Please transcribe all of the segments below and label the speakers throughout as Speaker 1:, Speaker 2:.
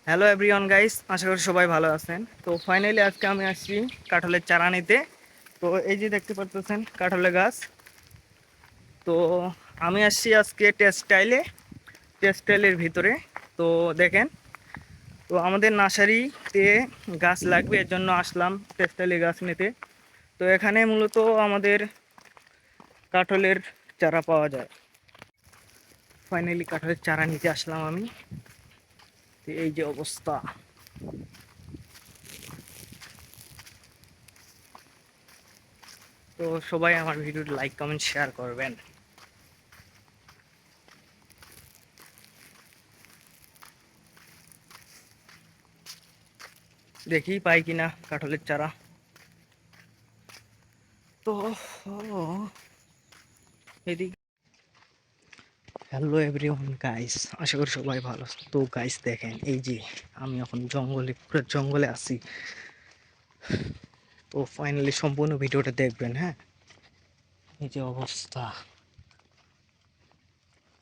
Speaker 1: Hello everyone guys, আশা করি সবাই ভালো আছেন। তো ফাইনালি আজকে আমি আসছি কাঁঠালের চারা নিতে। তো এই যে দেখতে পাচ্ছেন কাঁঠালের গাছ। তো আমি আসছি আজকে টেক্সটাইলের ভিতরে। তো দেখেন, তো আমাদের নার্সারিতে গাছ লাগবে, এর জন্য আসলাম টেক্সটাইলের গাছ নিতে। তো এখানে মূলত আমাদের কাঁঠালের চারা পাওয়া যায়। ফাইনালি কাঁঠালের চারা নিতে আসলাম আমি। তো এই যে অবস্থা। তো সবাই আমার ভিডিওটি লাইক কমেন্ট শেয়ার করবেন। দেখি পাই কিনা কাঁঠালের চারা। তো এদিকে হ্যালো এভরিওয়ান গাইস, আশা করি সবাই ভালো আছো। তো গাইস দেখেন, এই যে আমি এখন জঙ্গলে, পুরো জঙ্গলে আছি। তো ফাইনালি সম্পূর্ণ ভিডিওটা দেখবেন, হ্যাঁ। এই যে অবস্থা।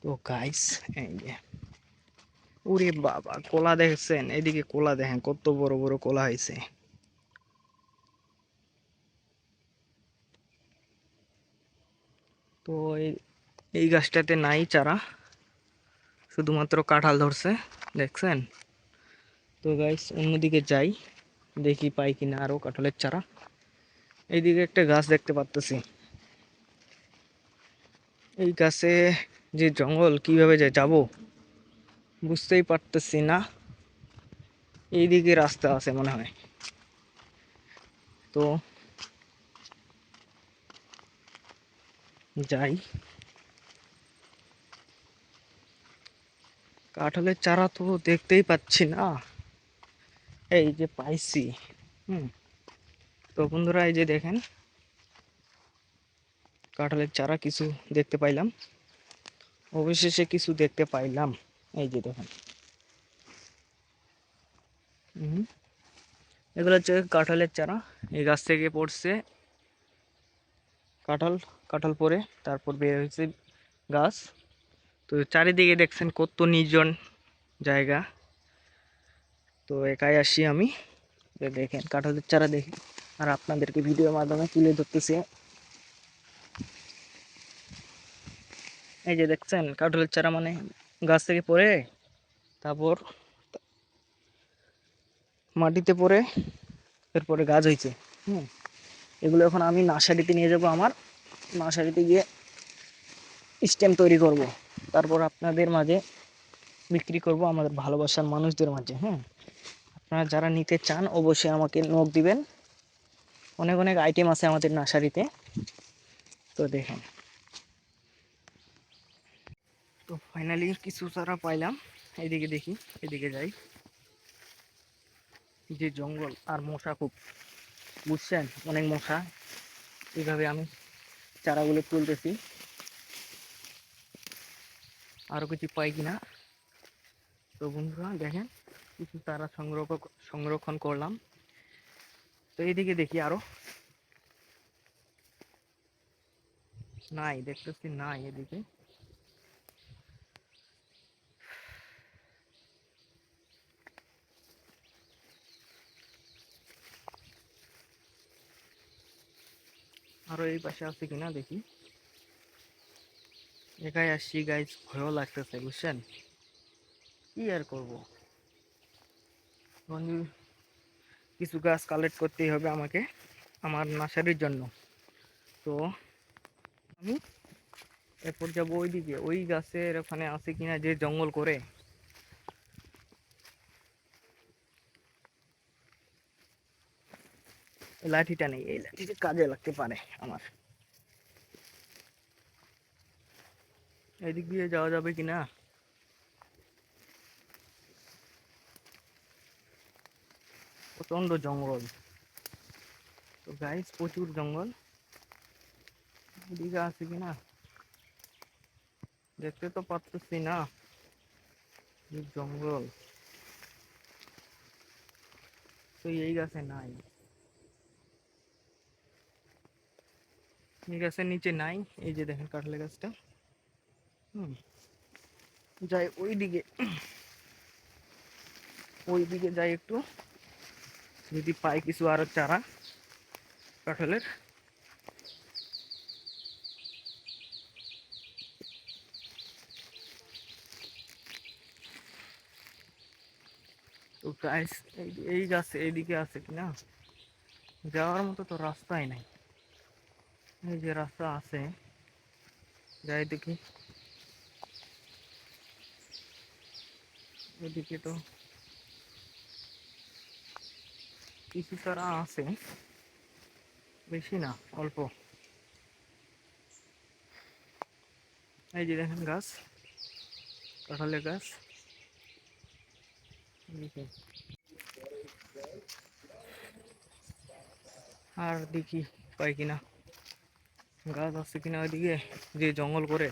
Speaker 1: তো গাইস এই যে, ওরে বাবা, কলা দেখছেন? এদিকে কলা দেখেন, কত বড় বড় কলা হয়েছে। তো এই গাছটাতে নাই চারা, শুধুমাত্র কাঁঠাল ধরছে, দেখছেন? তো গাইস অন্যদিকে যাই, দেখি পাই কিনা আরো কাঁঠালের চারা। এইদিকে একটা গাছ দেখতে পাচ্তেছি। এই গাছে যে জঙ্গল, কিভাবে যে যাব বুঝতেই পারতেছি না। এইদিকে রাস্তা আছে মনে হয়। তো যাই। কাঁঠালের চারা তো দেখতেই পাচ্ছি না। এই যে পাইছি। হুম। তো বন্ধুরা এই যে দেখেন, কাঁঠালের চারা কিছু দেখতে পাইলাম, অবশেষে কিছু দেখতে পাইলাম। এই যে দেখেন। হুম। এগুলো হচ্ছে কাঁঠালের চারা। এই গাছ থেকে পড়ছে কাঁঠাল, কাঁঠাল পরে তারপর বের হয়েছে গাছ। তো চারিদিকে দেখছেন কত নির্জন জায়গা। তো একাই আসি আমি। তো দেখেন কাঁঠালের চারা দেখি, আর আপনাদেরকে ভিডিওর মাধ্যমে তুলে ধরতেছি। এই যে দেখছেন কাঁঠালের চারা, মানে গাছ থেকে পড়ে তারপর মাটিতে পড়ে এরপরে গাছ হয়েছে। হুম। এগুলো এখন আমি নার্সারিতে নিয়ে যাব, আমার নার্সারিতে গিয়ে স্টেম তৈরি করব, তারপর আপনাদের মাঝে বিক্রি করব, আমাদের ভালোবাসার মানুষদের মাঝে। হ্যাঁ, আপনারা যারা নিতে চান অবশ্যই আমাকে নক দিবেন। অনেক অনেক আইটেম আছে আমাদের নার্সারিতে। তো দেখেন, তো ফাইনালি কিছু চারা পাইলাম। এইদিকে দেখি, এদিকে যাই। যে জঙ্গল আর মশা খুব, বুঝছেন? অনেক মশা। এইভাবে আমি চারাগুলো তুলতেছি, আরো কিছু পাই কিনা। তো বন্ধুরা দেখেন, কিছু চারা সংরক্ষণ করলাম। তো এইদিকে দেখি আরো নাই, দেখতেছি নাই এদিকে। আরো এই পাশে আছে কিনা দেখি। একাই আসছি গাইজ, ভয়ও লাগতেছে, বুঝছেন? কি আর করবো, এখন কিছু গাছ কালেক্ট করতেই হবে আমাকে, আমার নার্সারির জন্য। তো আমি এরপর যাবো ওইদিকে, ওই গাছের ওখানে আছে কিনা, যে জঙ্গল করে। এই লাঠিটা নেই, এই লাঠিটা কাজে লাগতে পারে আমার। এদিক দিয়ে যাওয়া যাবে কিনা। প্রচন্ড জঙ্গল। তো গাইস প্রচুর জঙ্গল। এদিকে আছে কিনা দেখতে তো পারতেছি না, জঙ্গল। তো এই গাছে নাই, এই গাছের নিচে নাই। এই যে দেখেন কাঁঠালের গাছটা। হুম। যাই ওই দিকে। ওই দিকে যাই একটু, যদি পাই কিছু আরো চারা কাঁঠালের। তো গাইস, এই গাছ এইদিকে আছে কিনা, যাওয়ার মতো তো রাস্তাই নাই। এই যে রাস্তা আছে, যাই দেখি। এদিকে তো কিছু চারা আছে, বেশি না, অল্প। এই যে দেখেন গাছ, কাঁঠালের গাছ। আর দেখি পাই কিনা, গাছ আছে কিনা ওইদিকে, যে জঙ্গল করে।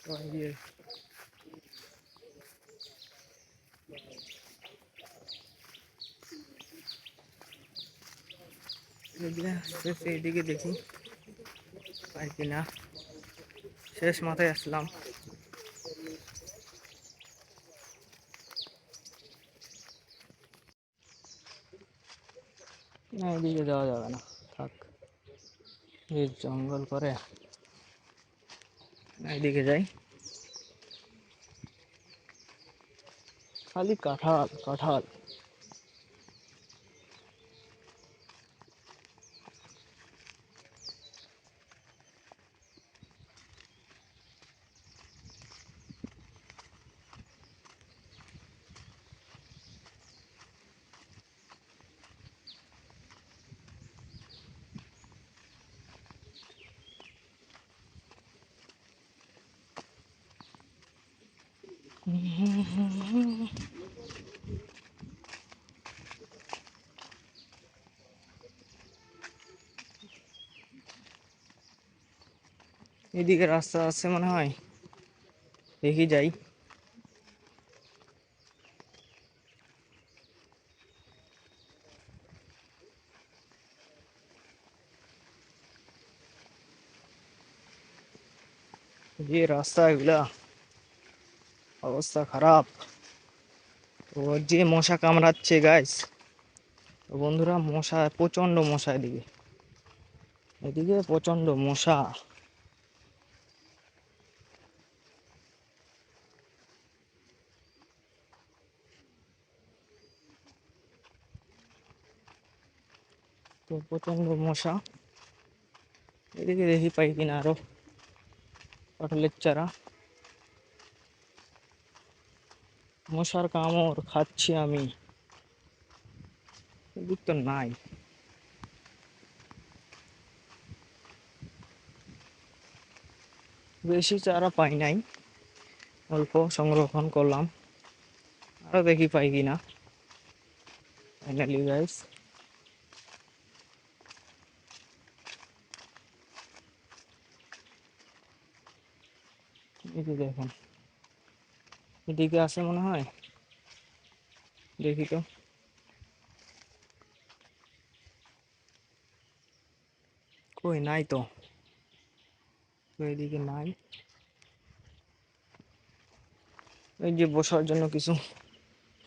Speaker 1: তো এই যে এইদিকে দেখি পাই কিনা। শেষ মাথায় আসলাম। না, এদিকে যাওয়া যাবে না, থাক, এই জঙ্গল করে। এদিকে যাই, খালি কাঁঠাল কাঁঠাল। এদিকে রাস্তা আছে মনে হয়, দেখি যাই। যে রাস্তা এগুলা, অবস্থা খারাপ। তো যে মশা কামড়াচ্ছে গাইস, তো বন্ধুরা, মশা, প্রচন্ড মশা এদিকে, এদিকে প্রচন্ড মশা। তো প্রচন্ড মশা। এদিকে দেখি পাই কিনা আরো কাঁঠালের চারা। মশার কামড় খাচ্ছি আমি, এদিক তো নাই। বেশি চারা পাই নাই, অল্প সংরক্ষণ করলাম, আরো দেখি পাই কিনা। ফাইনালি গাইস, এই যে দেখুন, এদিকে আছে মনে হয়, দেখি তো। কই, নাই তো, তো এদিকে নাই। এই যে বসার জন্য কিছু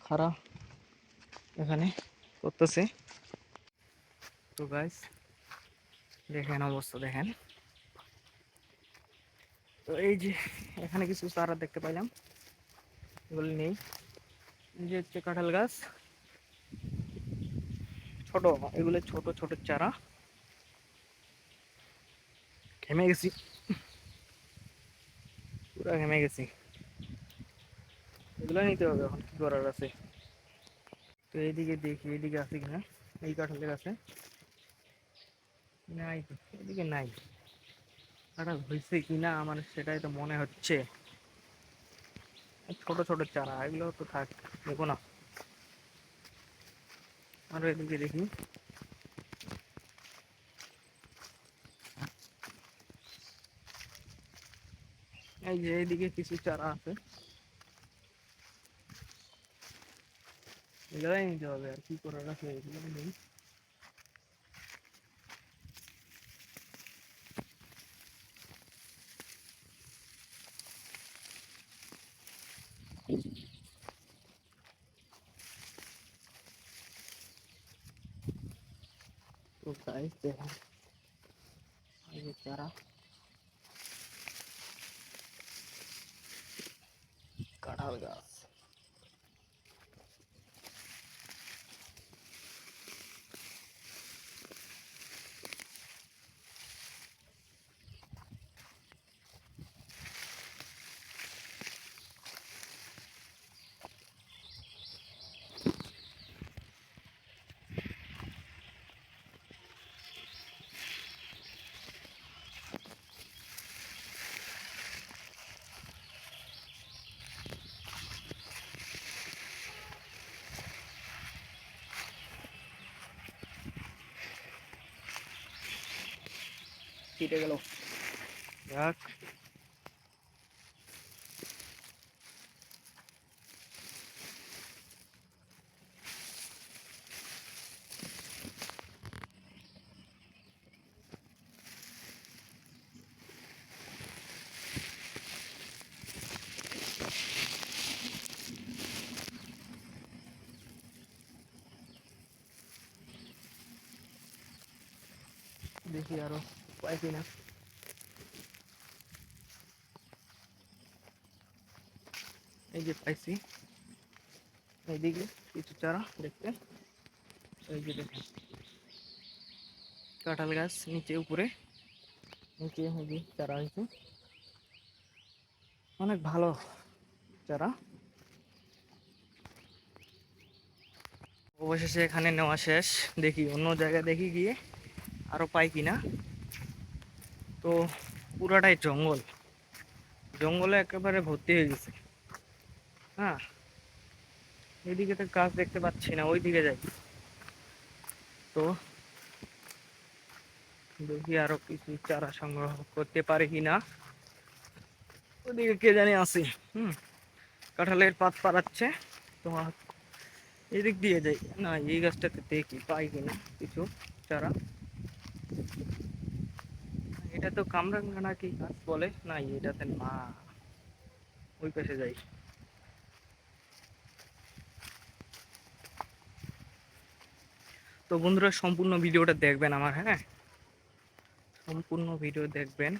Speaker 1: খাড়া এখানে করতেছে। তো গাইস, দেখেন অবস্থা দেখেন। তো এই যে এখানে কিছু চারা দেখতে পাইলাম, এগুলো নেই। এই যে হচ্ছে কাঁঠাল গাছ, ছোট, এগুলো ছোট ছোট চারা। ঘেমে গেছি, পুরো ঘেমে গেছি। এগুলো নিতে হবে, এখন কি করার আছে। তো এইদিকে দেখি, এইদিকে আছে কিনা, এই কাঁঠালের আছে, নাই তো, এদিকে নাই। কাঁঠাল হয়েছে কিনা আমার সেটাই তো মনে হচ্ছে। ছোট ছোট চারা, এগুলো তো থাক, দেখো না। আরো এদিকে দেখি, এই যে এইদিকে কিছু চারা আছে, এগুলাই নিতে হবে, আর কি করার আছে এগুলো নেই। তো গাইস দেখেন এই যে চারা, কাঁঠাল গাছ। কেটে গেল, যাক। দেখি আরো পাই কিনা। এই যে পাইছি, এইদিকে কিছু চারা দেখতে। এই যে দেখেন কাঁঠাল গাছ, নিচে উপরে, নিচে এই যে চারা হয়েছে, অনেক ভালো চারা। অবশেষে এখানে নেওয়া শেষ, দেখি অন্য জায়গায় দেখি গিয়ে আরো পাই কিনা। তো পুরাটাই জঙ্গল, জঙ্গলে একেবারে ভর্তি হয়ে গেছে। হ্যাঁ, এদিকে তো গাছ দেখতে পাচ্ছি না, ওইদিকে যাই। তো দেখি আরো কিছু চারা সংগ্রহ করতে পারি কিনা। ওদিকে কে জানি আছে। হুম, কাঁঠালের পাত পাড়াচ্ছে। তো এদিক দিয়ে যাই না, এই গাছটাতে দেখি পাই কিনা কিছু চারা। এটা তো কামরাঙ্গা নাকি গাছ বলে, না এটাতে না, ওই পাশে যাই। তো বন্ধুরা সম্পূর্ণ ভিডিওটা দেখবেন আমার, হ্যাঁ সম্পূর্ণ ভিডিও দেখবেন।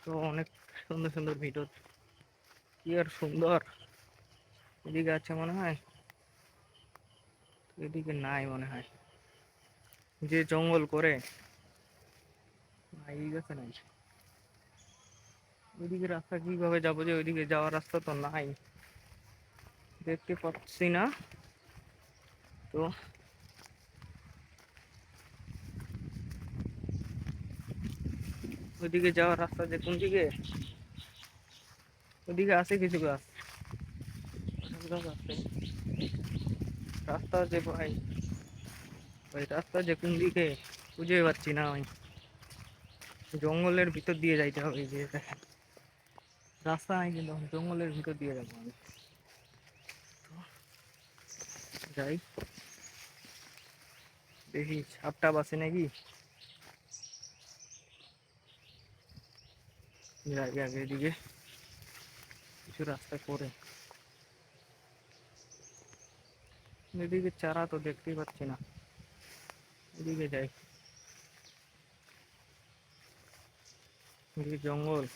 Speaker 1: তো অনেক সুন্দর সুন্দর ভিডিও, কি আর সুন্দর। এদিকে আছে মনে হয়, এদিকে নাই মনে হয়, যে জঙ্গল করে এই গেছে নাই। ওইদিকে রাস্তা কিভাবে যাবো, যে ওইদিকে যাওয়ার রাস্তা তো নাই, দেখতে পাচ্ছি না। তো ওইদিকে যাওয়ার রাস্তা যে কোন দিকে, ওইদিকে আছে কিছু গাছ, গাছ আছে। রাস্তা যে ভাই, ওই রাস্তা যে কোন দিকে খুঁজে পাচ্ছি না আমি, জঙ্গলের ভিতর দিয়ে যাইতে হবে। এই যে দেখেন রাস্তা নাই, কিন্তু জঙ্গলের ভিতর দিয়ে যাবো আমি। যাই দেখি সাপটা বাসে নাকি, যাই আগে এদিকে কিছু রাস্তা করে। এদিকে চারা তো দেখতেই পাচ্ছি না, এদিকে যাই, এদিকে জঙ্গল।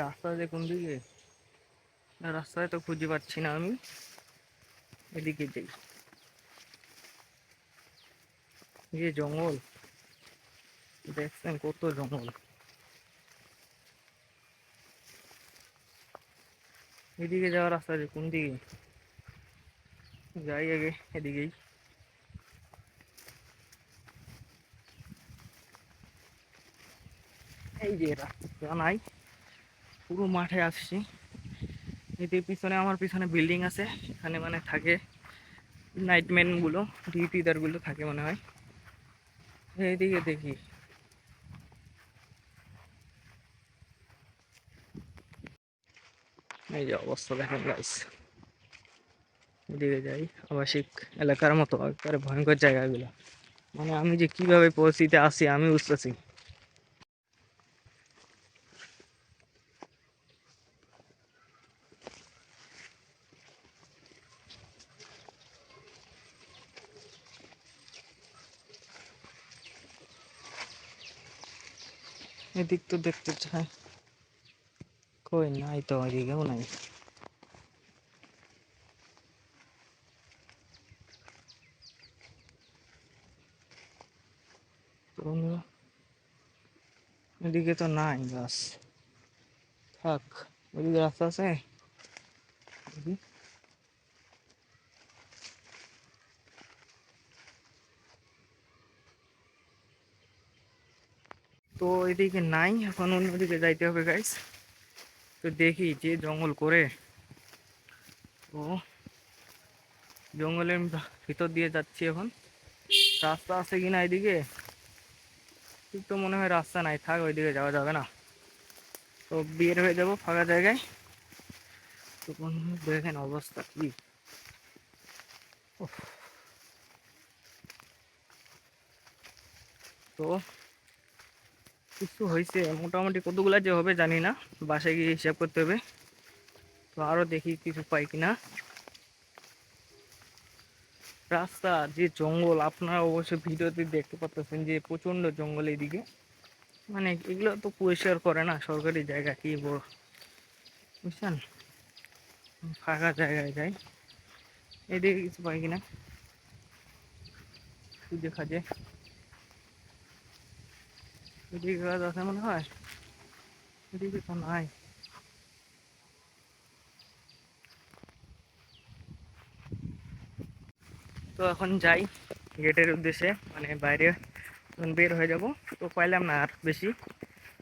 Speaker 1: রাস্তা যে কোন দিকে, না রাস্তায় তো খুঁজে পাচ্ছি না আমি, এদিকে যাই। এই জঙ্গল দেখছেন, কত জঙ্গল। এদিকে যাওয়ার রাস্তা যে কোন দিকে, যাই আগে এদিকেই। এই যে রাস্তা নাই, পুরো মাঠে আসছি। এদের পিছনে, আমার পিছনে বিল্ডিং আছে, এখানে মানে থাকে নাইটম্যান গুলো, ডিউটিদার গুলো থাকে মনে হয়। এইদিকে দেখি, এই যে অবস্থা দেখেন গাইস। এদিকে যাই, আবাসিক এলাকার মতো একেবারে ভয়ঙ্কর জায়গাগুলো। মানে আমি যে কিভাবে পরিস্থিতিতে আছি আমি বুঝতেছি। এদিক তো দেখতে চাই, কই নাই তো, এদিকেও নাই। তো এদিকে তো নাই গাছ, থাক। ওইদিকে রাস্তা আছে, দেখি। তো এদিকে নাই, এখন অন্যদিকে যাইতে হবে গাইস। তো দেখি, যে জঙ্গল করে, তো জঙ্গলের ভিতর দিয়ে যাচ্ছি এখন। রাস্তা আছে কিনা এদিকে, ঠিক তো মনে হয় রাস্তা নাই, থাক, ওইদিকে যাওয়া যাবে না। তো বের হয়ে যাব ফাঁকা জায়গায়। তো বন্ধু দেখেন অবস্থা কি। উফ, তো কিছু হয়েছে মোটামুটি, কতগুলা যে হবে জানি না, বাসায় গিয়ে হিসাব করতে হবে। তো আরো দেখি কিছু পাই কিনা। রাস্তা যে জঙ্গল, আপনারা অবশ্যই ভিডিওতে দেখতে পাচ্ছেন যে প্রচন্ড জঙ্গল এদিকে। মানে এগুলো তো পরিষ্কার করে না, সরকারি জায়গা কি বড়, বুঝছেন। ফাঁকা জায়গায় যাই, এদিকে কিছু পাই কিনা খুঁজে খাজে। এদিকে গাছ আছে মনে হয়, এদিকে তো নাই। তো এখন যাই গেটের উদ্দেশ্যে, মানে বাইরে এখন বের হয়ে যাব। তো পাইলাম না আর বেশি,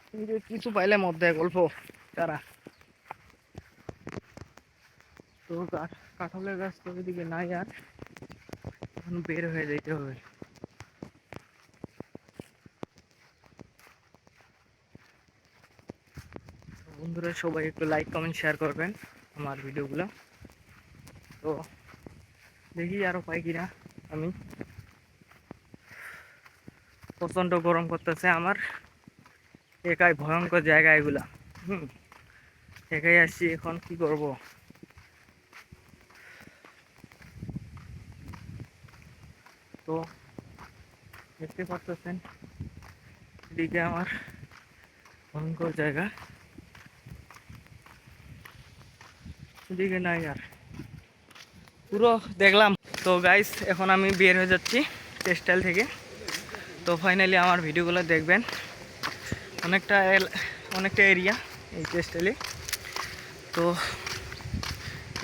Speaker 1: কিন্তু কিছু পাইলাম অধ্যায় গল্প তারা। তো কাঁঠালের গাছ তো এদিকে নাই আর, এখন বের হয়ে যেতে হবে। বন্ধুরা সবাই একটু লাইক কমেন্ট শেয়ার করবেন আমার ভিডিওগুলো। তো দেখি আরো পাই কিনা আমি। প্রচন্ড গরম করতেছে আমার, একাই ভয়ঙ্কর জায়গা এগুলা। হুম, একাই আসছি, এখন কি করব। তো দেখতে পাচ্ছেন এদিকে আমার ভয়ঙ্কর জায়গা, এদিকে নাই আর, পুরো দেখলাম। তো গাইস এখন আমি বের হয়ে যাচ্ছি টেক্সটাইল থেকে। তো ফাইনালি আমার ভিডিওগুলো দেখবেন, অনেকটা অনেকটা এরিয়া এই টেক্সটাইলে। তো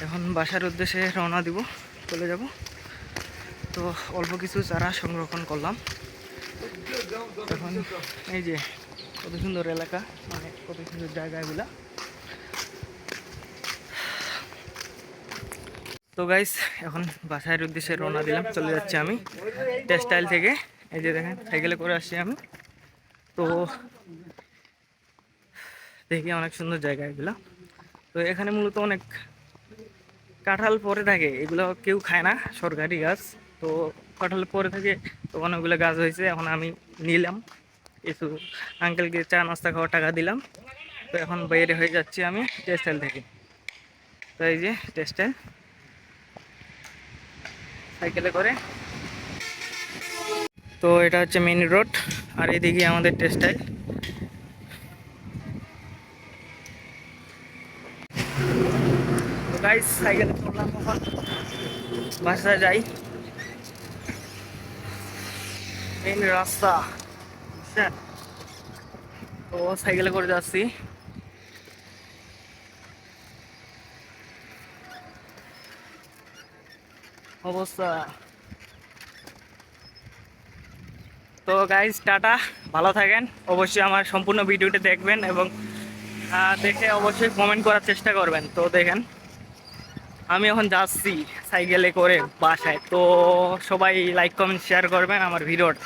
Speaker 1: এখন বাসার উদ্দেশ্যে রওনা দিব, চলে যাব। তো অল্প কিছু চারা সংরক্ষণ করলাম এখন। এই যে কত সুন্দর এলাকা, মানে কত সুন্দর জায়গা এগুলা। তো গাইস এখন বাসার উদ্দেশ্যে রওনা দিলাম, চলে যাচ্ছি আমি টেক্সটাইল থেকে। এই যে দেখেন সাইকেলে করে আসছি আমি। তো দেখি অনেক সুন্দর জায়গা এগুলা। তো এখানে মূলত অনেক কাঁঠাল পরে থাকে, এগুলো কেউ খায় না, সরকারি গাছ। তো কাঁঠাল পরে থাকে, তো অনেকগুলো গাছ হয়েছে, এখন আমি নিলাম কিছু, আঙ্কেলকে চা নাস্তা খাওয়ার টাকা দিলাম। তো এখন বাইরে হয়ে যাচ্ছি আমি টেক্সটাইল থেকে। তো এই যে টেক্সটাইল, সাইকেলে করে। তো এটা হচ্ছে মেইন রোড, আর এদিকে আমাদের টেক্সটাইল। তো গাইস সাইকেলে চললাম, এখন বাসায় যাই, মেইন রাস্তা, বুঝছেন। তো সাইকেলে করে যাচ্ছি। অবস্থা তো গাইজ টাটা, ভালো থাকেন। অবশ্যই আমার সম্পূর্ণ ভিডিওটি দেখবেন এবং দেখে অবশ্যই কমেন্ট করার চেষ্টা করবেন। তো দেখেন আমি এখন যাচ্ছি সাইকেলে করে বাসায়। তো সবাই লাইক কমেন্ট শেয়ার করবেন আমার ভিডিওটা।